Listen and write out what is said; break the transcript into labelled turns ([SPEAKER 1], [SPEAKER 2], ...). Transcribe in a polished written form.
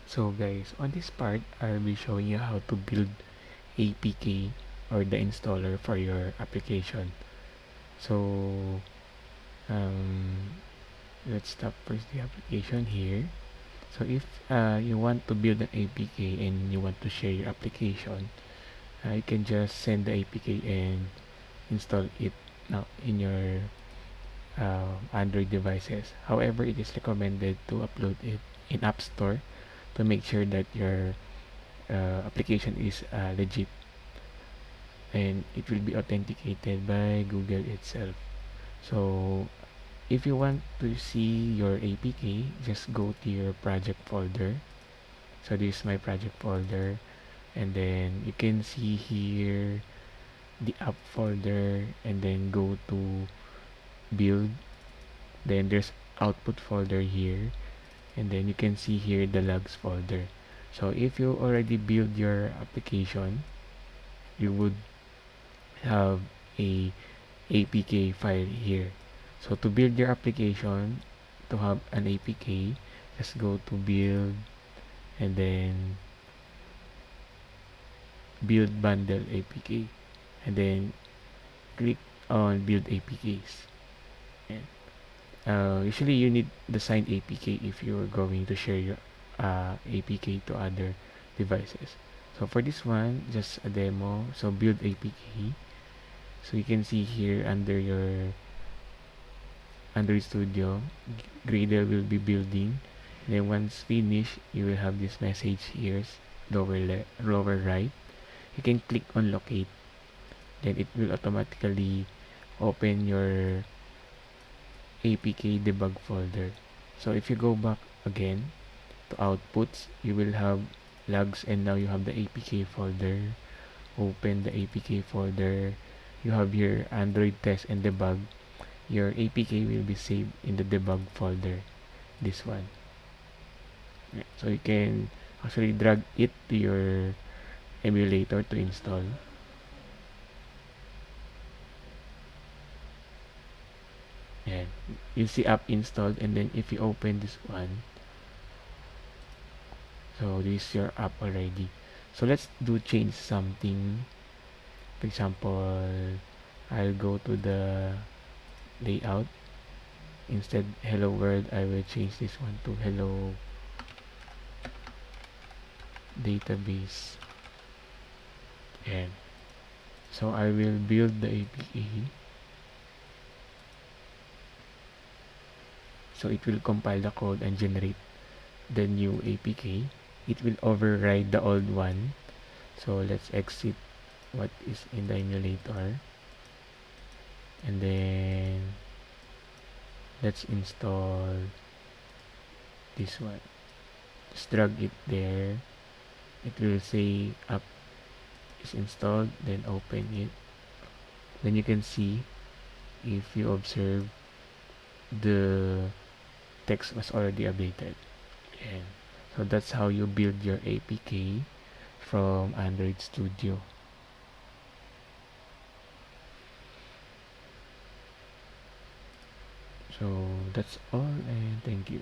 [SPEAKER 1] So guys, on this part, I'll be showing you how to build APK or the installer for your application. So um, let's stop first the application here. So if you want to build an APK and you want to share your application, you can just send the APK and install it now in your Android devices. However, it is recommended to upload it in App Store to make sure that your application is legit and it will be authenticated by Google itself. So if you want to see your APK, just go to your project folder. So this is my project folder, and then you can see here the app folder, and then go to build. Then there's output folder here, and then you can see here the logs folder. So if you already build your application, you would have a APK file here. So to build your application, to have an APK, just go to build and then build bundle APK, and then click on build APKs. And, usually you need the signed APK if you're going to share your APK to other devices. So for this one, just a demo. So build APK. So you can see here under your Android Studio, Gradle will be building. Then once finished, you will have this message here, lower right. You can click on locate. Then it will automatically open your APK debug folder. So if you go back again to outputs, you will have logs, and now you have the APK folder. Open the APK folder. You have your Android test and debug. Your APK will be saved in the debug folder, this one. So you can actually drag it to your emulator to install. And you see app installed, and then if you open this one, so this is your app already. So let's do change something. For example, I'll go to the layout. Instead hello world, I will change this one to hello database. And so I will build the APK. So it will compile the code and generate the new APK. It will override the old one. So let's exit what is in the emulator, and then let's install this one. Just drag it there. It will say app is installed, then open it. Then you can see, if you observe, the text was already updated. And so that's how you build your APK from Android Studio. So that's all, and thank you.